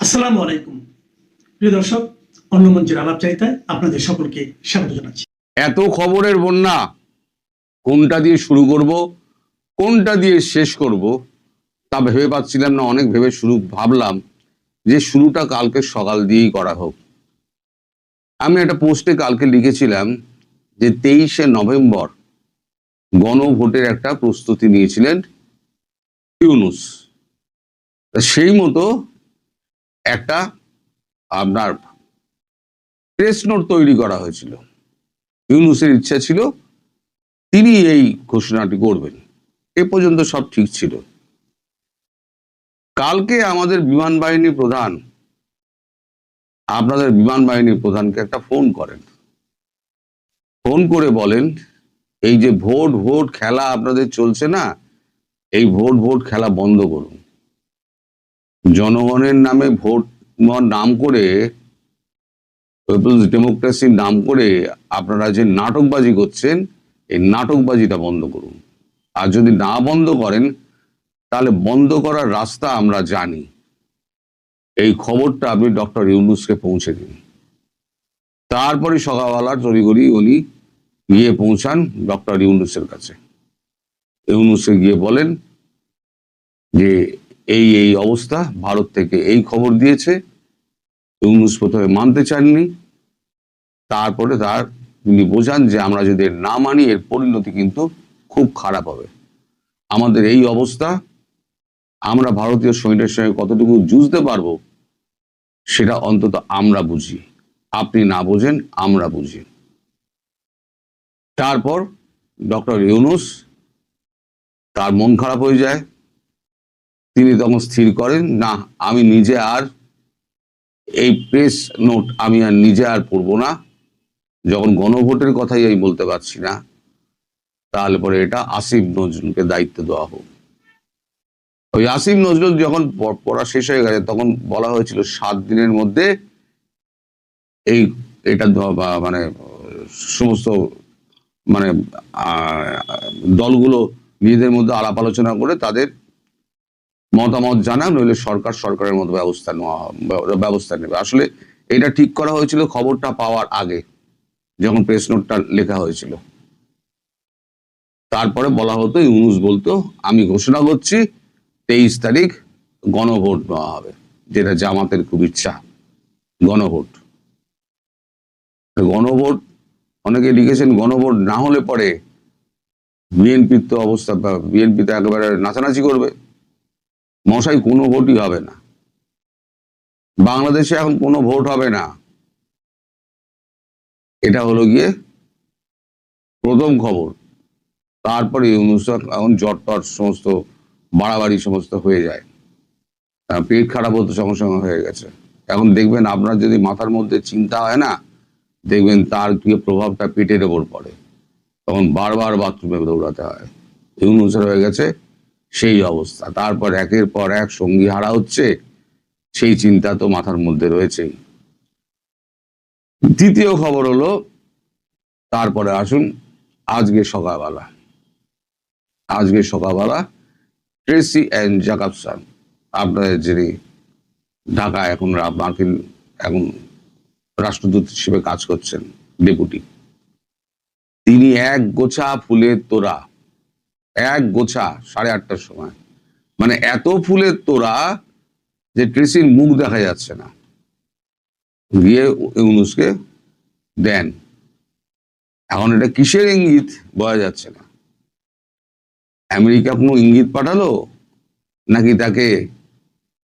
আসসালামু আলাইকুম প্রিয় দর্শক, অন্য মঞ্চের আলাপচারিতায় আপনাদের সকলকে স্বাগত জানাচ্ছি। এত খবরের বন্যা, কোনটা দিয়ে শুরু করব, কোনটা দিয়ে শেষ করব তা ভেবে পাচ্ছিলাম না। অনেক ভেবে ভাবলাম যে শুরুটা কালকে সকাল দিয়েই করা হোক। আমি একটা পোস্টে কালকে লিখেছিলাম যে 23শে নভেম্বর গণভোটের একটা প্রস্তুতি নিয়েছিলেন ইউনূস। সেই মতো একটা আপনার প্রেস নোট তৈরি করা হয়েছিল। ইউনূসের ইচ্ছা ছিল তিনি এই ঘোষণাটি করবেন। এ পর্যন্ত সব ঠিক ছিল। কালকে আমাদের বিমান বাহিনী প্রধান আপনাদের বিমান বাহিনী প্রধানকে একটা ফোন করেন। ফোন করে বলেন, এই যে ভোট ভোট খেলা আপনাদের চলছে না, এই ভোট ভোট খেলা বন্ধ করুন। জনগণের নামে ভোট নাম করে, পিপলস ডেমোক্রেসির নাম করে আপনারা যে নাটকবাজি করছেন, এই নাটকবাজিটা বন্ধ করুন। আর যদি না বন্ধ করেন তাহলে বন্ধ করার রাস্তা আমরা জানি। এই খবরটা আপনি ডক্টর ইউনূসকে পৌঁছে দিন। তারপরে সকালবেলা তড়িঘড়ি উনি গিয়ে পৌঁছান ডক্টর ইউনূসের কাছে। ইউনূসে গিয়ে বলেন যে এই এই অবস্থা, ভারত থেকে এই খবর দিয়েছে। ইউনূস প্রথমে মানতে চাননি, তারপরে তিনি বোঝান যে আমরা যদি না মানি এর পরিণতি কিন্তু খুব খারাপ হবে। আমাদের এই অবস্থা, আমরা ভারতীয় সৈন্যের সঙ্গে কতটুকু যুঝতে পারবো সেটা অন্তত আমরা বুঝি। আপনি না বোঝেন, আমরা বুঝি। তারপর ডক্টর ইউনূস তার মন খারাপ হয়ে যায়। তিনি তখন স্থির করেন, না, আমি নিজে আর এই প্রেস নোট আমি আর নিজে আর পড়বো না। যখন গণভোটের কথাই আমি বলতে পারছি না, তাহলে পরে এটা আসিফ নজরুলকে দায়িত্ব দেওয়া হোক। ওই আসিফ নজরুল যখন পড়া শেষ হয়ে গেছে, তখন বলা হয়েছিল 7 দিনের মধ্যে এটা মানে সমস্ত মানে দলগুলো নিজেদের মধ্যে আলাপ আলোচনা করে তাদের মতামত জানা, নইলে সরকারের মতো ব্যবস্থা নেবে। আসলে এটা ঠিক করা হয়েছিল খবরটা পাওয়ার আগে, যখন প্রেস নোটটা লেখা হয়েছিল। তারপরে বলা হতো, ইউনূস বলতো, আমি ঘোষণা করছি 23 তারিখ গণভোট নেওয়া হবে, যেটা জামাতের খুব ইচ্ছা। গণভোট গণভোট অনেকে লিখেছেন, গণভোট না হলে পরে বিএনপির তো অবস্থা, বিএনপি তো একেবারে নাচানাচি করবে। মশাই, কোনো ভোটই হবে না বাংলাদেশে, এখন কোনো ভোট হবে না। এটা হলো গিয়ে প্রথম খবর। তারপরে ইউনূস এখন জটটট সমস্ত বাড়াবাড়ি সমস্ত হয়ে যায়, পেট খারাপ হতো সঙ্গে সঙ্গে হয়ে গেছে। এখন দেখবেন, আপনার যদি মাথার মধ্যে চিন্তা হয় না, দেখবেন তার কি প্রভাবটা পেটের ওপর পড়ে, তখন বারবার বাথরুমে দৌড়াতে হয়। ইউনূসের হয়ে গেছে সেই অবস্থা। তারপর একের পর এক সঙ্গী হারা হচ্ছে, সেই চিন্তা তো মাথার মধ্যে রয়েছেই। দ্বিতীয় খবর হলো, তারপরে আসুন আজকে সকালবেলা ট্রেসি অ্যান্ড জ্যাকবসন, আপনাদের যিনি ঢাকা এখন মার্কিন এখন রাষ্ট্রদূত হিসেবে কাজ করছেন, ডেপুটি, তিনি এক গোছা ফুলের তোড়া, এক গোছা 8:30টার সময়, মানে এত ফুলের তোড়া যে ট্রেসির মুখ দেখা যাচ্ছে না, গিয়ে ইউনূসকে দেন। এখন এটা কিসের ইঙ্গিত বোঝা যাচ্ছে না। আমেরিকা কোনো ইঙ্গিত পাঠালো, নাকি তাকে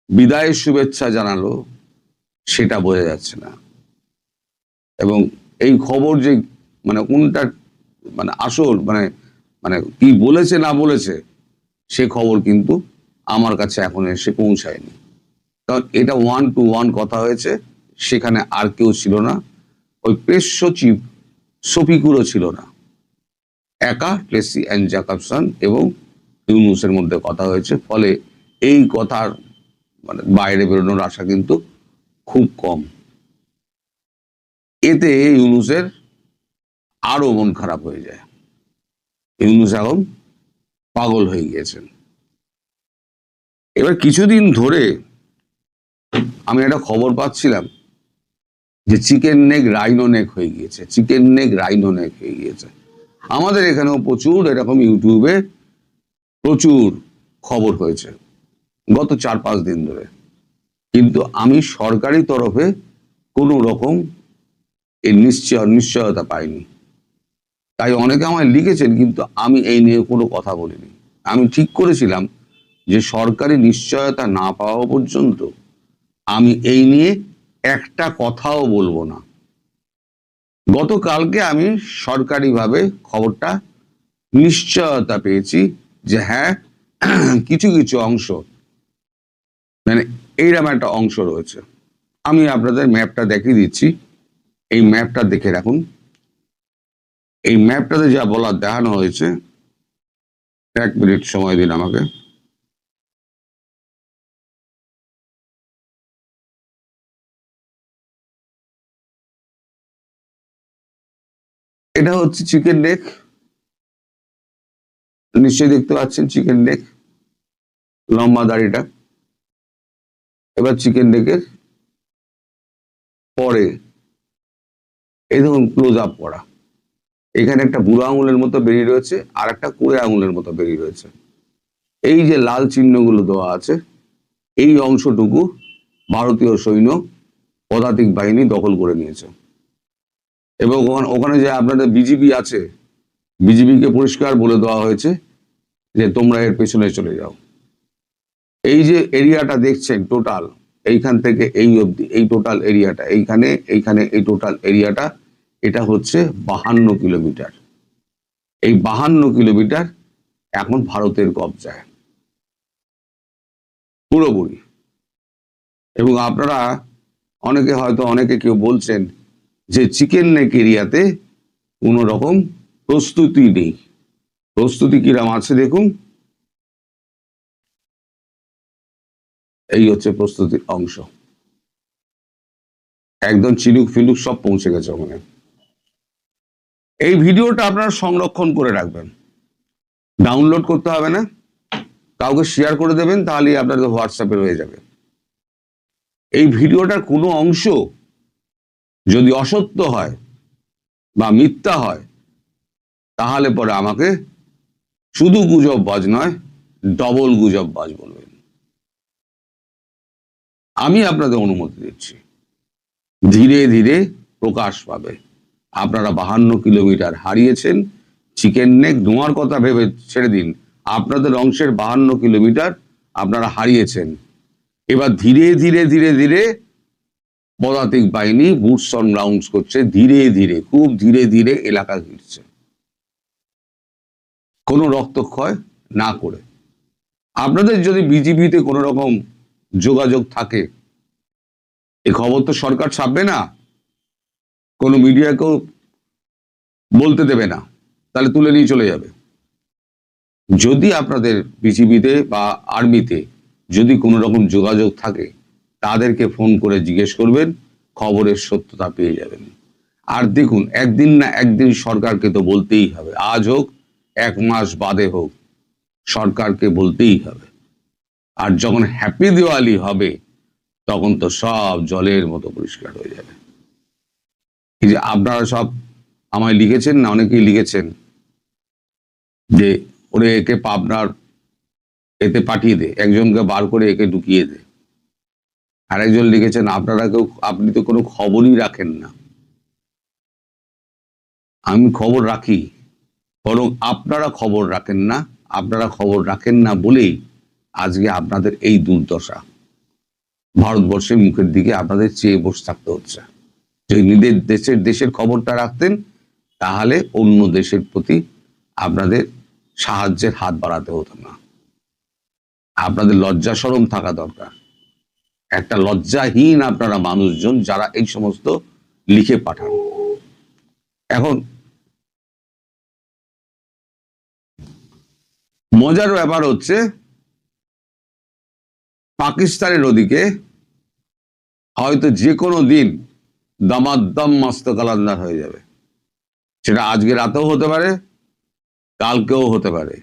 বিদায়ের শুভেচ্ছা জানালো, সেটা বোঝা যাচ্ছে না। এবং এই খবর যে মানে কোনটা মানে আসল, মানে মানে কি বলেছে না বলেছে, সে খবর কিন্তু আমার কাছে এখন এসে পৌঁছায়নি। কারণ এটা 1-to-1 কথা হয়েছে, সেখানে আর কেউ ছিল না। ওই প্রেস সচিব শফিকুরও ছিল না, একা ট্রেসি অ্যান্ড জ্যাকবসন এবং ইউনূসের মধ্যে কথা হয়েছে। ফলে এই কথার মানে বাইরে বেরোনোর আশা কিন্তু খুব কম। এতে ইউনূসের আরো মন খারাপ হয়ে যায়। ইউনূস এখন পাগল হয়ে গিয়েছেন। এবার কিছুদিন ধরে আমি একটা খবর পাচ্ছিলাম যে চিকেন নেক রাইনো নেক হয়ে গিয়েছে, চিকেন নেক রাইনো নেক হয়ে গিয়েছে। আমাদের এখানেও প্রচুর এরকম ইউটিউবে প্রচুর খবর হয়েছে গত 4-5 দিন ধরে, কিন্তু আমি সরকারি তরফে কোনো রকম এই নিশ্চয়তা পাইনি। তাই অনেকে আমায় লিখেছেন, কিন্তু আমি এই নিয়ে কোনো কথা বলিনি। আমি ঠিক করেছিলাম যে সরকারি নিশ্চয়তা না পাওয়া পর্যন্ত আমি এই নিয়ে একটা কথাও বলবো না। গতকালকে আমি সরকারিভাবে খবরটা নিশ্চয়তা পেয়েছি যে হ্যাঁ, কিছু কিছু অংশ, মানে এইরকম একটা অংশ রয়েছে। আমি আপনাদের ম্যাপটা দেখিয়ে দিচ্ছি, এই ম্যাপটা দেখে রাখুন। এই ম্যাপটাতে যা বলার দেখানো হয়েছে, 1 মিনিট সময় দিন আমাকে। এটা হচ্ছে চিকেন নেক, নিশ্চয়ই দেখতে পাচ্ছেন চিকেন নেক, লম্বা দাড়িটা। এবার চিকেন নেকের পরে এই ধরুন ক্লোজ আপ করা, এখানে একটা বুড়ো আঙুলের মতো বেরিয়ে রয়েছে আর একটা কুড়ে আঙুলের মতো বেরিয়ে রয়েছে। এই যে লাল চিহ্নগুলো দেওয়া আছে, এই অংশটুকু ভারতীয় সৈন্য পদাতিক বাহিনী দখল করে নিয়েছে। এবং ওখানে যে আপনাদের বিজিবি আছে, বিজিবিকে পরিষ্কার বলে দেওয়া হয়েছে যে তোমরা এর পেছনে চলে যাও। এই যে এরিয়াটা দেখছেন টোটাল, এইখান থেকে এই অবধি, এই টোটাল এরিয়াটা, এইখানে এই টোটাল এরিয়াটা, এটা হচ্ছে 52 কিলোমিটার। এই 52 কিলোমিটার এখন ভারতের কবজায় পুরোপুরি। এবং আপনারা অনেকে কেউ বলছেন যে চিকেন নেক এরিয়াতে কোনো রকম প্রস্তুতি নেই। প্রস্তুতি কিরাম আছে দেখুন, এই হচ্ছে প্রস্তুতির অংশ। একদম চিনুক ফিনুক সব পৌঁছে গেছে ওখানে। এই ভিডিওটা আপনারা সংরক্ষণ করে রাখবেন, ডাউনলোড করতে হবে না, কাউকে শেয়ার করে দেবেন, তাহলেই আপনাদের হোয়াটসঅ্যাপে হয়ে যাবে। এই ভিডিওটার কোনো অংশ যদি অসত্য হয় বা মিথ্যা হয়, তাহলে পরে আমাকে শুধু গুজব বাজ নয়, ডবল গুজব বাজ বলবেন। আমি আপনাদের অনুমতি দিচ্ছি, ধীরে ধীরে প্রকাশ পাবে। আপনারা 52 কিলোমিটার হারিয়েছেন, চিকেন নেক ধোঁয়ার কথা ভেবে ছেড়ে দিন, আপনাদের অংশের 52 কিলোমিটার আপনারা হারিয়েছেন। এবার ধীরে ধীরে ধীরে ধীরে পদাতিক বাহিনী বুটস অন গ্রাউন্ডস করছে, ধীরে ধীরে, খুব ধীরে ধীরে এলাকা ঘিরছে, কোনো রক্তক্ষয় না করে। আপনাদের যদি বিজিবিতে কোনো রকম যোগাযোগ থাকে, এই খবর তো সরকার ছাপবে না, কোনো মিডিয়াকেও বলতে দেবে না, তাহলে তুলে নিয়ে চলে যাবে। যদি আপনাদের বিজিবিতে বা আর্মিতে যদি কোনো রকম যোগাযোগ থাকে, তাদেরকে ফোন করে জিজ্ঞেস করবেন, খবরের সত্যতা পেয়ে যাবেন। আর দেখুন, একদিন না একদিন সরকারকে তো বলতেই হবে, আজ হোক 1 মাস বাদে হোক, সরকারকে বলতেই হবে। আর যখন হ্যাপি দিওয়ালি হবে, তখন তো সব জলের মতো পরিষ্কার হয়ে যাবে। এই যে আপনারা সব আমায় লিখেছেন না, অনেকেই লিখেছেন যে ওরে একে পাবনার এতে পাঠিয়ে দে, একজনকে বার করে একে ঢুকিয়ে দে। আরেকজন লিখেছেন আপনি তো কোনো খবরই রাখেন না। আমি খবর রাখি, বরং আপনারা খবর রাখেন না। আপনারা খবর রাখেন না বলেই আজকে আপনাদের এই দুর্দশা। ভারতবর্ষের মুখের দিকে আপনাদের চেয়ে বসে থাকতে হচ্ছে। যদি নিজের দেশের খবরটা রাখতেন, তাহলে অন্য দেশের প্রতি আপনাদের সাহায্যের হাত বাড়াতে হতো না। আপনাদের লজ্জা শরম থাকা দরকার। একটা লজ্জাহীন আপনারা মানুষজন, যারা এই সমস্ত লিখে পাঠান। এখন মজার ব্যাপার হচ্ছে, পাকিস্তানের ওদিকে হয়তো যে কোনো দিন দামাদ্দাম মস্ত কালান্দার হয়ে যাবে। সেটা আজকে রাতেও হতে পারে, কালকেও হতে পারে।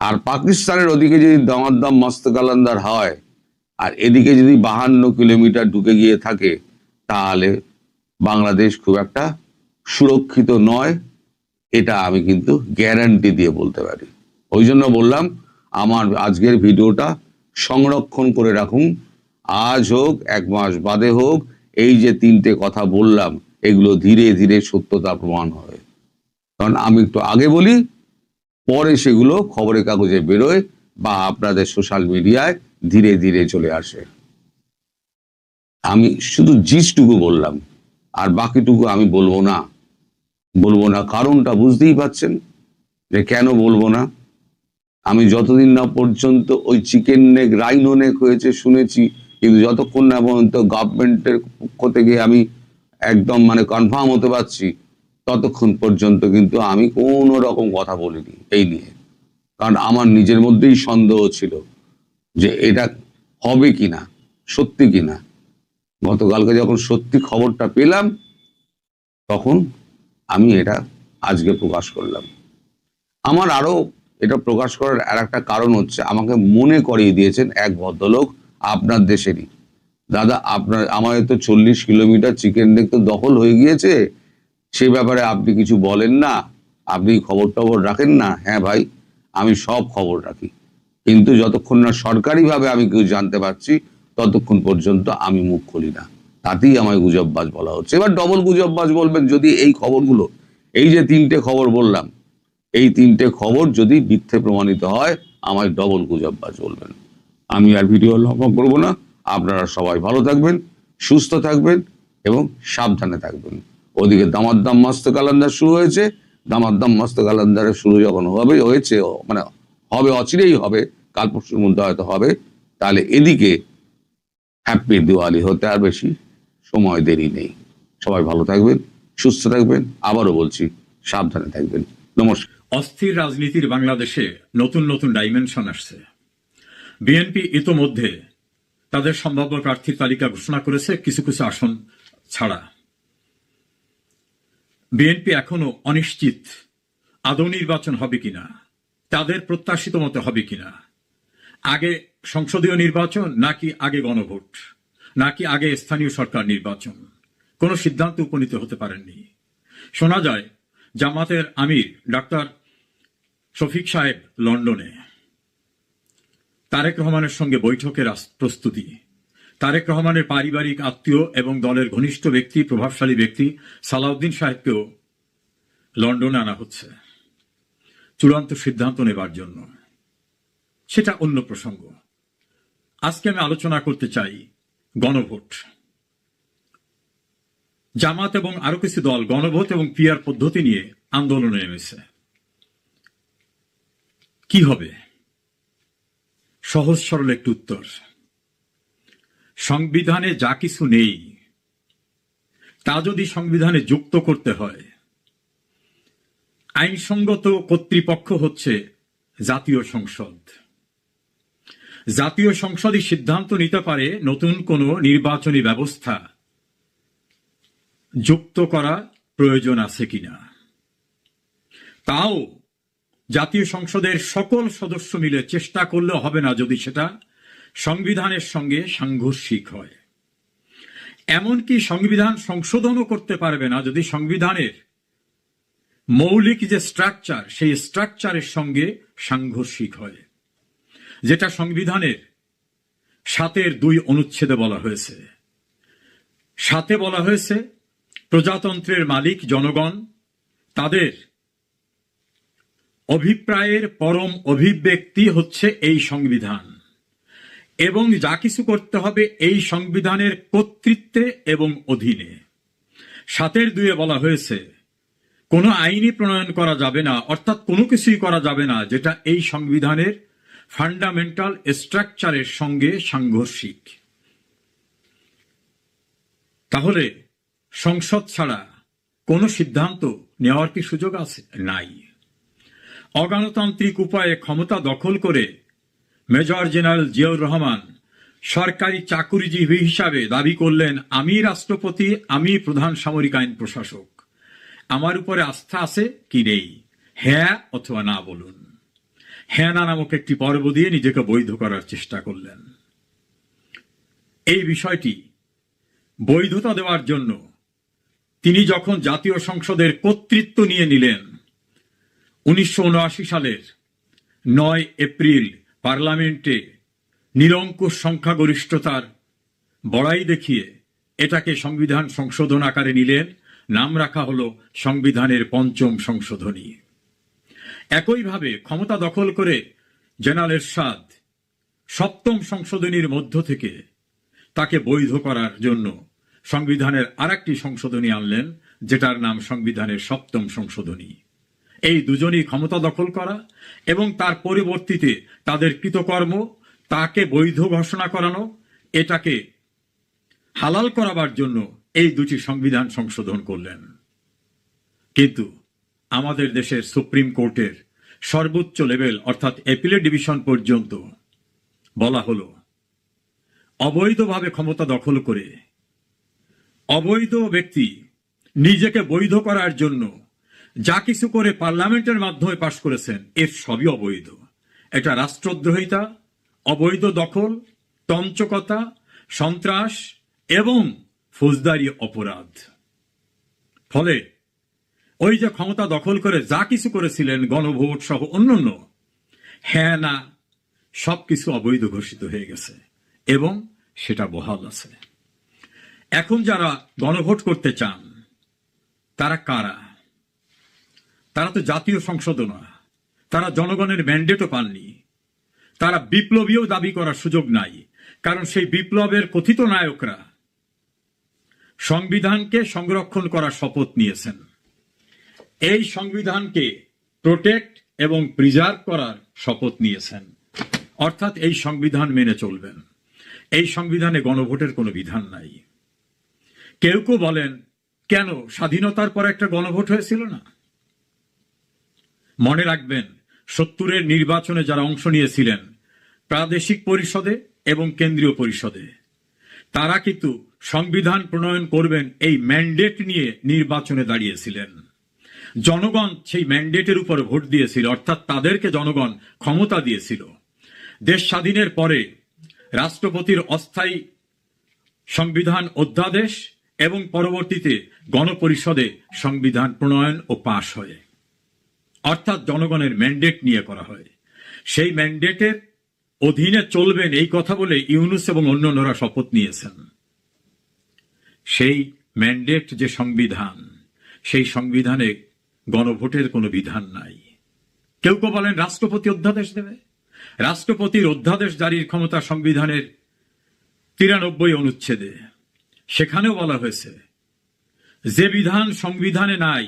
আর পাকিস্তানের ওদিকে যদি দামাদ্দাম মস্ত কালান্দার হয়, আর এদিকে যদি 52 কিলোমিটার ঢুকে গিয়ে থাকে, তাহলে বাংলাদেশ খুব একটা সুরক্ষিত নয়, এটা আমি কিন্তু গ্যারান্টি দিয়ে বলতে পারি। ওই জন্য বললাম আমার আজকের ভিডিওটা সংরক্ষণ করে রাখুন, আজ হোক 1 মাস বাদে হোক, এই যে 3টে কথা বললাম এগুলো ধীরে ধীরে সত্যতা প্রমাণ হবে। কারণ আমি একটু আগে বলি, পরে সেগুলো খবরের কাগজে বেরোয় বা আপনাদের সোশ্যাল মিডিয়ায় ধীরে ধীরে চলে আসে। আমি শুধু জিসটুকু বললাম, আর বাকিটুকু আমি বলবো না। কারণটা বুঝতেই পাচ্ছেন যে কেন বলবো না। আমি যতদিন না পর্যন্ত ওই চিকেন নেক রাইনো নেক হয়েছে শুনেছি, কিন্তু যতক্ষণ না পর্যন্ত গভর্নমেন্টের পক্ষ থেকে আমি একদম কনফার্ম হতে পারছি, ততক্ষণ পর্যন্ত কিন্তু আমি কোনো রকম কথা বলিনি এই নিয়ে। কারণ আমার নিজের মধ্যেই সন্দেহ ছিল যে এটা হবে কিনা, সত্যি কিনা। গতকালকে যখন সত্যি খবরটা পেলাম, তখন আমি এটা আজকে প্রকাশ করলাম। আমার আরো এটা প্রকাশ করার আর একটা কারণ হচ্ছে, আমাকে মনে করিয়ে দিয়েছেন এক ভদ্রলোক আপনার দেশেরই। দাদা, আমাদের তো 40 কিলোমিটার চিকেন নেক তো দখল হয়ে গিয়েছে, সে ব্যাপারে আপনি কিছু বলেন না, আপনি খবর টবর রাখেন না। হ্যাঁ ভাই, আমি সব খবর রাখি, কিন্তু যতক্ষণ না সরকারিভাবে আমি কেউ জানতে পারছি ততক্ষণ পর্যন্ত আমি মুখ খুলি না। তাতেই আমায় গুজববাজ বলা হচ্ছে। এবার ডবল গুজববাজ বলবেন যদি এই খবরগুলো, এই যে 3টে খবর বললাম, এই 3টে খবর যদি মিথ্যে প্রমাণিত হয়, আমায় ডবল গুজববাজ বলবেন। আমি আর ভিডিও লম্বা করবো না। আপনারা সবাই ভালো থাকবেন, সুস্থ থাকবেন এবং সাবধানে থাকবেন। ওদিকে দামাদ্দাম মস্ত কালান্দার শুরু হয়েছে। দামাদ্দাম মস্ত কালান্দারের শুরু যখন হবে অচিরেই হবে, কাল পরশুর মধ্যে হয়তো হবে, তাহলে এদিকে হ্যাপি দিওয়ালি হতে আর বেশি সময় দেরি নেই। সবাই ভালো থাকবেন, সুস্থ থাকবেন, আবারও বলছি সাবধানে থাকবেন। নমস্কার। অস্থির রাজনীতির বাংলাদেশে নতুন নতুন ডাইমেনশন আসছে। বিএনপি ইতোমধ্যে তাদের সম্ভাব্য প্রার্থীর তালিকা ঘোষণা করেছে, কিছু কিছু আসন ছাড়া। বিএনপি এখনো অনিশ্চিত আদৌ নির্বাচন হবে কিনা, তাদের প্রত্যাশিত মতো হবে কিনা, আগে সংসদীয় নির্বাচন নাকি আগে গণভোট, নাকি আগে স্থানীয় সরকার নির্বাচন, কোনো সিদ্ধান্ত উপনীত হতে পারেননি। শোনা যায় জামাতের আমির ডাক্তার শফিক সাহেব লন্ডনে, তারেক রহমানের সঙ্গে বৈঠকের প্রস্তুতি। তারেক রহমানের পারিবারিক আত্মীয় এবং দলের ঘনিষ্ঠ ব্যক্তি, প্রভাবশালী ব্যক্তি সালাউদ্দিন সাহেবকেও লন্ডনে আনা হচ্ছে চূড়ান্ত সিদ্ধান্ত নেবার জন্য। সেটা অন্য প্রসঙ্গ। আজকে আমি আলোচনা করতে চাই গণভোট। জামাত এবং আরো কিছু দল গণভোট এবং পিআর পদ্ধতি নিয়ে আন্দোলনে নেমেছে। কি হবে? সহজ সরল একটি উত্তর। সংবিধানে যা কিছু নেই তা যদি সংবিধানে যুক্ত করতে হয়, আইনসঙ্গত কর্তৃপক্ষ হচ্ছে জাতীয় সংসদ। জাতীয় সংসদই সিদ্ধান্ত নিতে পারে নতুন কোন নির্বাচনী ব্যবস্থা যুক্ত করা প্রয়োজন আছে কিনা। তাও জাতীয় সংসদের সকল সদস্য মিলে চেষ্টা করলেও হবে না যদি সেটা সংবিধানের সঙ্গে সাংঘর্ষিক হয়। এমনকি সংবিধান সংশোধনও করতে পারবে না যদি সংবিধানের মৌলিক যে স্ট্রাকচার, সেই স্ট্রাকচারের সঙ্গে সাংঘর্ষিক হয়, যেটা সংবিধানের 7(2) অনুচ্ছেদে বলা হয়েছে। 7 বলা হয়েছে প্রজাতন্ত্রের মালিক জনগণ, তাদের অভিপ্রায়ের পরম অভিব্যক্তি হচ্ছে এই সংবিধান, এবং যা কিছু করতে হবে এই সংবিধানের কর্তৃত্বে এবং অধীনে। 7(2) বলা হয়েছে কোনো আইনই প্রণয়ন করা যাবে না, অর্থাৎ কোনো কিছুই করা যাবে না যেটা এই সংবিধানের ফান্ডামেন্টাল স্ট্রাকচারের সঙ্গে সাংঘর্ষিক। তাহলে সংসদ ছাড়া কোনো সিদ্ধান্ত নেওয়ার কি সুযোগ আছে? নাই। অগণতান্ত্রিক উপায়ে ক্ষমতা দখল করে মেজর জেনারেল জিয়াউর রহমান সরকারি চাকুরিজীবী হিসাবে দাবি করলেন, আমি রাষ্ট্রপতি, আমি প্রধান সামরিক আইন প্রশাসক, আমার উপরে আস্থা আছে কি নেই? হ্যাঁ অথবা না বলুন। হ্যাঁ না নামক একটি পর্ব দিয়ে নিজেকে বৈধ করার চেষ্টা করলেন। এই বিষয়টি বৈধতা দেওয়ার জন্য তিনি যখন জাতীয় সংসদের কর্তৃত্ব নিয়ে নিলেন 1979 সালের 9 এপ্রিল পার্লামেন্টে নিরঙ্কুশ সংখ্যাগরিষ্ঠতার বড়াই দেখিয়ে এটাকে সংবিধান সংশোধন আকারে নিলেন, নাম রাখা হলো সংবিধানের 5ম সংশোধনী। একইভাবে ক্ষমতা দখল করে জেনারেল এরশাদ 7ম সংশোধনীর মধ্য থেকে তাকে বৈধ করার জন্য সংবিধানের আরেকটি সংশোধনী আনলেন, যেটার নাম সংবিধানের 7ম সংশোধনী। এই দুজনই ক্ষমতা দখল করা এবং তার পরবর্তীতে তাদের কৃতকর্ম তাকে বৈধ ঘোষণা করানো, এটাকে হালাল করাবার জন্য এই দুটি সংবিধান সংশোধন করলেন। কিন্তু আমাদের দেশের সুপ্রিম কোর্টের সর্বোচ্চ লেভেল অর্থাৎ অ্যাপিলেট ডিভিশন পর্যন্ত বলা হলো অবৈধভাবে ক্ষমতা দখল করে অবৈধ ব্যক্তি নিজেকে বৈধ করার জন্য যা কিছু করে পার্লামেন্টের মাধ্যমে পাশ করেছেন এর সবই অবৈধ। এটা রাষ্ট্রদ্রোহিতা, অবৈধ দখল, তঞ্চকতা, সন্ত্রাস এবং ফৌজদারি অপরাধ। ফলে ওই যে ক্ষমতা দখল করে যা কিছু করেছিলেন গণভোট সহ অন্যান্য, হ্যাঁ না সবকিছু অবৈধ ঘোষিত হয়ে গেছে এবং সেটা বহাল আছে। এখন যারা গণভোট করতে চান তারা কারা? তারা তো জাতীয় সংসদ না, তারা জনগণের ম্যান্ডেটও পাননি, তারা বিপ্লবীও দাবি করার সুযোগ নাই, কারণ সেই বিপ্লবের কথিত নায়করা সংবিধানকে সংরক্ষণ করার শপথ নিয়েছেন। এই সংবিধানকে প্রোটেক্ট এবং প্রিজার্ভ করার শপথ নিয়েছেন, অর্থাৎ এই সংবিধান মেনে চলবেন। এই সংবিধানে গণভোটের কোনো বিধান নাই। কেউ কেউ বলেন, কেন স্বাধীনতার পর একটা গণভোট হয়েছিল না? মনে রাখবেন 70-এর নির্বাচনে যারা অংশ নিয়েছিলেন প্রাদেশিক পরিষদে এবং কেন্দ্রীয় পরিষদে, তারা কিন্তু সংবিধান প্রণয়ন করবেন এই ম্যান্ডেট নিয়ে নির্বাচনে দাঁড়িয়েছিলেন। জনগণ সেই ম্যান্ডেটের উপর ভোট দিয়েছিল, অর্থাৎ তাদেরকে জনগণ ক্ষমতা দিয়েছিল। দেশ স্বাধীনের পরে রাষ্ট্রপতির অস্থায়ী সংবিধান অধ্যাদেশ এবং পরবর্তীতে গণপরিষদে সংবিধান প্রণয়ন ও পাশ হয়, অর্থাৎ জনগণের ম্যান্ডেট নিয়ে করা হয়। সেই ম্যান্ডেটের অধীনে চলবেন এই কথা বলে ইউনূস এবং অন্যান্যরা শপথ নিয়েছেন। সেই ম্যান্ডেট যে সংবিধান, সেই সংবিধানে গণভোটের কোনো বিধান নাই। কেউ কেউ বলেন রাষ্ট্রপতি অধ্যাদেশ দেবে। রাষ্ট্রপতির অধ্যাদেশ জারির ক্ষমতা সংবিধানের 93 অনুচ্ছেদে, সেখানেও বলা হয়েছে যে বিধান সংবিধানে নাই,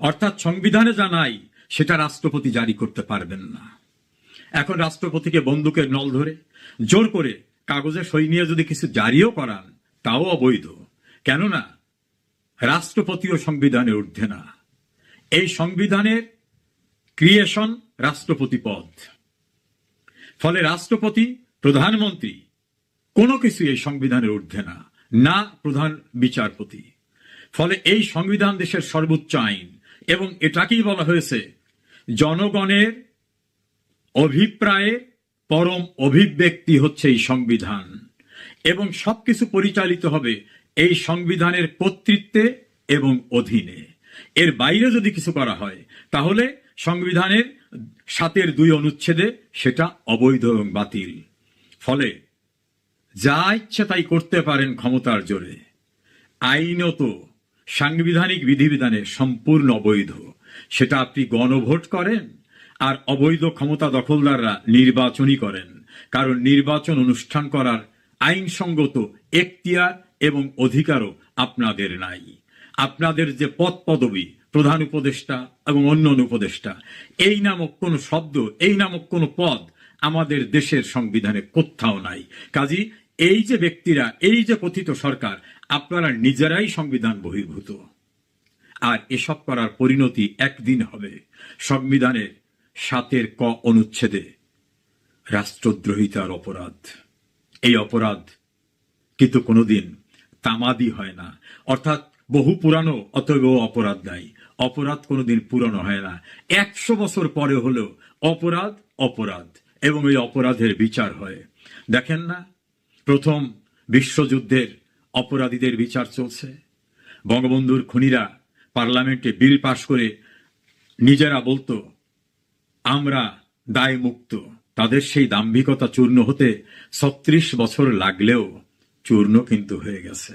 অর্থাৎ সংবিধানে যা নাই সেটা রাষ্ট্রপতি জারি করতে পারবেন না। এখন রাষ্ট্রপতিকে বন্দুকের নল ধরে জোর করে কাগজে সই নিয়ে যদি কিছু জারিও করান তাও অবৈধ, কেননা রাষ্ট্রপতিও সংবিধানের ঊর্ধ্বে না। এই সংবিধানের ক্রিয়েশন রাষ্ট্রপতি পদ, ফলে রাষ্ট্রপতি, প্রধানমন্ত্রী কোনো কিছু এই সংবিধানের ঊর্ধ্বে না, না প্রধান বিচারপতি। ফলে এই সংবিধান দেশের সর্বোচ্চ আইন এবং এটাকেই বলা হয়েছে জনগণের অভিপ্রায়ে পরম অভিব্যক্তি হচ্ছে এই সংবিধান, এবং সবকিছু পরিচালিত হবে এই সংবিধানের কর্তৃত্বে এবং অধীনে। এর বাইরে যদি কিছু করা হয় তাহলে সংবিধানের 7-এর 2 অনুচ্ছেদে সেটা অবৈধ এবং বাতিল। ফলে যা ইচ্ছে তাই করতে পারেন ক্ষমতার জোরে, আইনত সাংবিধানিক বিধিবিধানে সম্পূর্ণ অবৈধ। সেটা আপনি গণভোট করেন আর অবৈধ ক্ষমতা দখলদাররা নির্বাচনই করেন, কারণ নির্বাচন অনুষ্ঠান করার আইনসঙ্গত এখতিয়ার এবং অধিকারও আপনাদের নাই। আপনাদের যে পদ পদবি, প্রধান উপদেষ্টা এবং অন্যান্য উপদেষ্টা, এই নামক কোন শব্দ, এই নামক কোন পদ আমাদের দেশের সংবিধানে কোথাও নাই। কাজী এই যে ব্যক্তিরা, এই যে কথিত সরকার, আপনারা নিজেরাই সংবিধান বহির্ভূত। আর এসব করার পরিণতি একদিন হবে সংবিধানের 7-এর ক অনুচ্ছেদে রাষ্ট্রদ্রোহিতার অপরাধ। এই অপরাধ কিন্তু কোনোদিন তামাদি হয় না, অর্থাৎ বহু পুরানো অতএব অপরাধ নাই। অপরাধ কোনোদিন পুরনো হয় না। 100 বছর পরে হলেও অপরাধ অপরাধ, এবং এই অপরাধের বিচার হয়। দেখেন না, প্রথম বিশ্বযুদ্ধের অপরাধীদের বিচার চলছে। বঙ্গবন্ধুর খুনিরা পার্লামেন্টে বিল পাশ করে নিজেরা বলতো আমরা দায় মুক্ত। তাদের সেই দাম্ভিকতা চূর্ণ হতে ৩৬ বছর লাগলেও চূর্ণ কিন্তু হয়ে গেছে।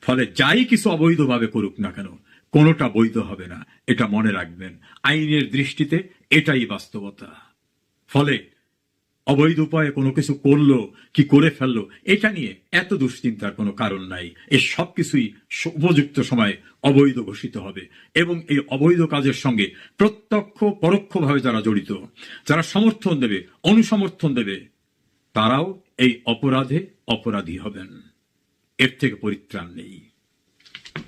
ফলে যাই কিছু অবৈধভাবে করুক না কেন, কোনোটা বৈধ হবে না, এটা মনে রাখবেন। আইনের দৃষ্টিতে এটাই বাস্তবতা। ফলে অবৈধ উপায়ে কোনো কিছু করলো কি করে ফেললো এটা নিয়ে এত দুশ্চিন্তার কোনো কারণ নাই। এই সব কিছুই উপযুক্ত সময়ে অবৈধ ঘোষিত হবে এবং এই অবৈধ কাজের সঙ্গে প্রত্যক্ষ পরোক্ষভাবে যারা জড়িত, যারা সমর্থন দেবে, অনুসমর্থন দেবে, তারাও এই অপরাধে অপরাধী হবেন। এর থেকে পরিত্রাণ নেই।